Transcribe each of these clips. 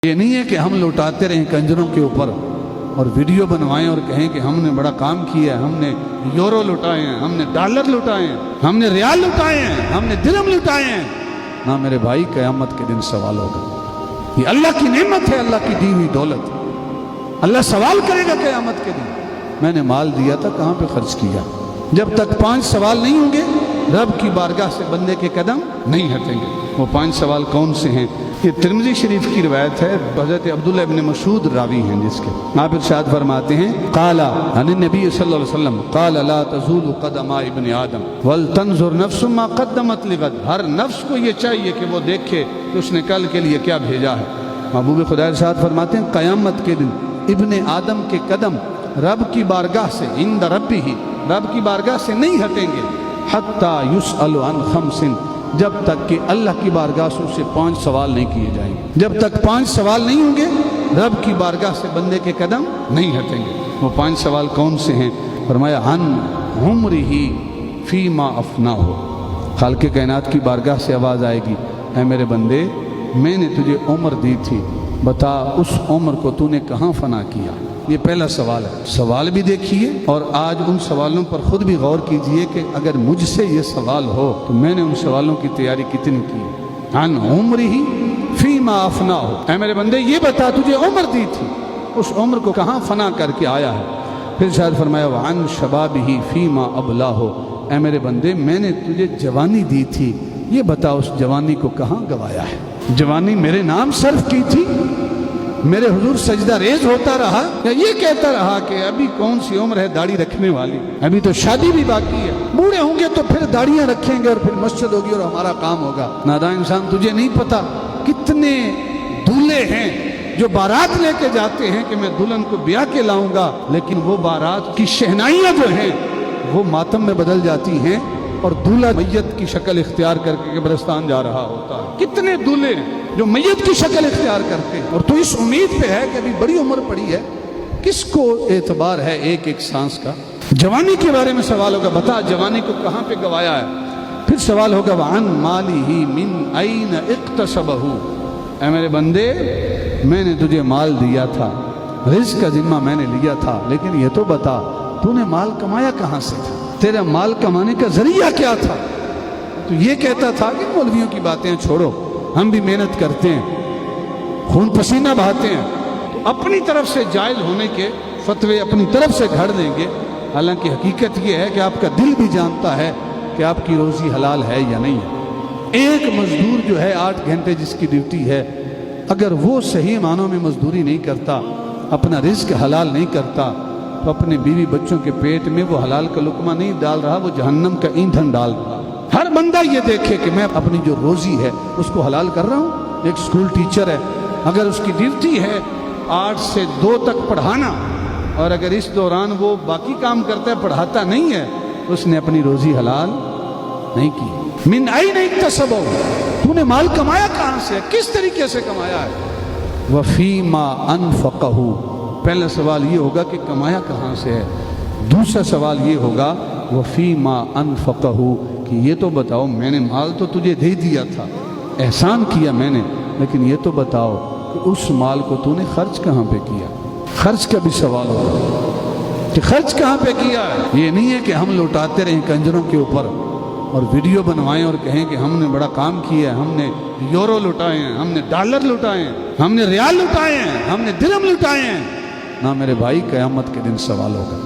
یہ نہیں ہے کہ ہم لوٹاتے رہیں کنجروں کے اوپر اور ویڈیو بنوائیں اور کہیں کہ ہم نے بڑا کام کیا ہے، ہم نے یورو لٹائے ہیں، ہم نے ڈالر لٹائے ہیں، ہم نے ریال لٹائے ہیں، ہم نے درہم لٹائے ہیں۔ نہ میرے بھائی، قیامت کے دن سوال ہوگا۔ یہ اللہ کی نعمت ہے، اللہ کی دی ہوئی دولت۔ اللہ سوال کرے گا قیامت کے دن، میں نے مال دیا تھا، کہاں پہ خرچ کیا؟ جب تک 5 سوال نہیں ہوں گے، رب کی بارگاہ سے بندے کے قدم نہیں ہٹیں گے۔ وہ 5 سوال کون سے ہیں؟ یہ ترمذی شریف کی روایت ہے، حضرت عبداللہ ابن مسعود راوی ہیں جس کے۔ آپ ارشاد فرماتے ہیں، قال عن النبی صلی اللہ علیہ وسلم قال لا تزول قدم ابن آدم ولتنظر نفس ما قدمت لغد۔ ہر نفس کو یہ چاہیے کہ وہ دیکھے کہ اس نے کل کے لیے کیا بھیجا ہے۔ محبوب خدا ارشاد فرماتے ہیں، قیامت کے دن ابن آدم کے قدم رب کی بارگاہ سے، عند ربہ، رب کی بارگاہ سے نہیں ہٹیں گے، حتی یسأل عن 5، جب تک کہ اللہ کی بارگاہ سے اسے 5 سوال نہیں کیے جائیں گے۔ جب تک 5 سوال نہیں ہوں گے، رب کی بارگاہ سے بندے کے قدم نہیں ہٹیں گے۔ وہ 5 سوال کون سے ہیں؟ فرمایا، عن عمرہ فیما افناہ۔ خالق کائنات کی بارگاہ سے آواز آئے گی، اے میرے بندے، میں نے تجھے عمر دی تھی، بتا اس عمر کو تو نے کہاں فنا کیا؟ یہ پہلا سوال ہے۔ سوال بھی دیکھیے اور آج ان سوالوں پر خود بھی غور کیجئے کہ اگر مجھ سے یہ سوال ہو تو میں نے ان سوالوں کی تیاری کتنی کی۔ عن عمرہ فیما افناہ، اے میرے بندے یہ بتا تجھے عمر دی تھی، اس عمر کو کہاں فنا کر کے آیا ہے؟ پھر شاید فرمایا، وعن شبابہ فیما ابلاہ، اے میرے بندے میں نے تجھے جوانی دی تھی، یہ بتا اس جوانی کو کہاں گوایا ہے؟ جوانی میرے نام صرف کی تھی، میرے حضور سجدہ ریز ہوتا رہا، یا یہ کہتا رہا کہ ابھی کون سی عمر ہے داڑھی رکھنے والی، ابھی تو شادی بھی باقی ہے، بوڑھے ہوں گے تو پھر داڑھیاں رکھیں گے اور پھر مسجد ہوگی اور ہمارا کام ہوگا۔ نادان انسان، تجھے نہیں پتا کتنے دولہے ہیں جو بارات لے کے جاتے ہیں کہ میں دلہن کو بیاہ کے لاؤں گا، لیکن وہ بارات کی شہنائیاں جو ہیں وہ ماتم میں بدل جاتی ہیں اور دولہا میت کی شکل اختیار کر کے قبرستان جا رہا ہوتا ہے۔ کتنے دولہے ہیں جو میت کی شکل اختیار کرتے ہیں، اور تو اس امید پہ ہے کہ ابھی بڑی عمر پڑی ہے، کس کو اعتبار ہے ایک ایک سانس کا؟ جوانی کے بارے میں سوال ہوگا، بتا جوانی کو کہاں پہ گوایا ہے؟ پھر سوال ہوگا، وعن مالہ من این اقتصبہ، اے میرے بندے میں نے تجھے مال دیا تھا، رزق کا ذمہ میں نے لیا تھا، لیکن یہ تو بتا تو نے مال کمایا کہاں سے تھا؟ تیرا مال کمانے کا ذریعہ کیا تھا؟ تو یہ کہتا تھا کہ مولویوں کی باتیں چھوڑو، ہم بھی محنت کرتے ہیں، خون پسینہ بہاتے ہیں، تو اپنی طرف سے جائز ہونے کے فتوے اپنی طرف سے گھڑ دیں گے، حالانکہ حقیقت یہ ہے کہ آپ کا دل بھی جانتا ہے کہ آپ کی روزی حلال ہے یا نہیں ہے۔ ایک مزدور جو ہے 8 گھنٹے جس کی ڈیوٹی ہے، اگر وہ صحیح معنوں میں مزدوری نہیں کرتا، اپنا رزق حلال نہیں کرتا، تو اپنے بیوی بچوں کے پیٹ میں وہ حلال کا لقمہ نہیں ڈال رہا، وہ جہنم کا ایندھن ڈال رہا۔ ہر بندہ یہ دیکھے کہ میں اپنی جو روزی ہے اس کو حلال کر رہا ہوں۔ ایک سکول ٹیچر ہے، اگر اس کی ڈیوٹی ہے 8 سے 2 تک پڑھانا، اور اگر اس دوران وہ باقی کام کرتا ہے، پڑھاتا نہیں ہے، اس نے اپنی روزی حلال نہیں کی۔ من این اکتسبہ، تو نے مال کمایا کہاں سے، کس طریقے سے کمایا ہے؟ وفیما انفقہ، پہلا سوال یہ ہوگا کہ کمایا کہاں سے ہے۔ دوسرا سوال یہ ہوگا، وفیما انفقہ، کہ یہ تو بتاؤ میں نے مال تو تجھے دے دیا تھا، احسان کیا میں نے، لیکن یہ تو بتاؤ کہ اس مال کو تو نے خرچ کہاں پہ کیا؟ خرچ کا بھی سوال ہوگا کہ خرچ کہاں پہ کیا ہے۔ یہ نہیں ہے کہ ہم لوٹاتے رہیں کنجروں کے اوپر اور ویڈیو بنوائیں اور کہیں کہ ہم نے بڑا کام کیا ہے، ہم نے یورو لٹائے ہیں، ہم نے ڈالر لٹائے ہیں، ہم نے ریال لٹائے ہیں، ہم نے درہم لٹائے ہیں۔ نہ میرے بھائی، قیامت کے دن سوال ہوگا۔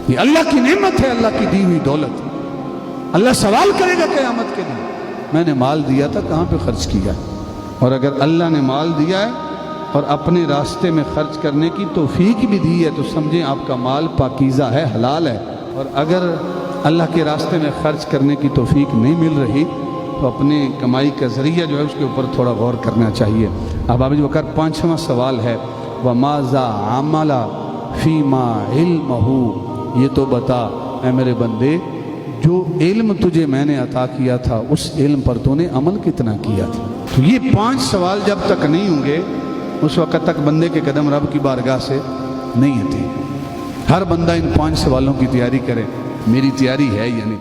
یہ اللہ کی نعمت ہے، اللہ کی دی ہوئی دولت۔ اللہ سوال کرے گا قیامت کے دن، میں نے مال دیا تھا، کہاں پہ خرچ کیا؟ اور اگر اللہ نے مال دیا ہے اور اپنے راستے میں خرچ کرنے کی توفیق بھی دی ہے تو سمجھیں آپ کا مال پاکیزہ ہے، حلال ہے۔ اور اگر اللہ کے راستے میں خرچ کرنے کی توفیق نہیں مل رہی تو اپنے کمائی کا ذریعہ جو ہے اس کے اوپر تھوڑا غور کرنا چاہیے۔ اب ابو بکر 5واں سوال ہے، وَمَاذَا عَمَلَ فِيمَا عِلْمَهُ، یہ تو بتا اے میرے بندے جو علم تجھے میں نے عطا کیا تھا اس علم پر تو نے عمل کتنا کیا تھا؟ تو یہ 5 سوال جب تک نہیں ہوں گے اس وقت تک بندے کے قدم رب کی بارگاہ سے نہیں ہٹیں۔ ہر بندہ ان 5 سوالوں کی تیاری کرے، میری تیاری ہے یا نہیں؟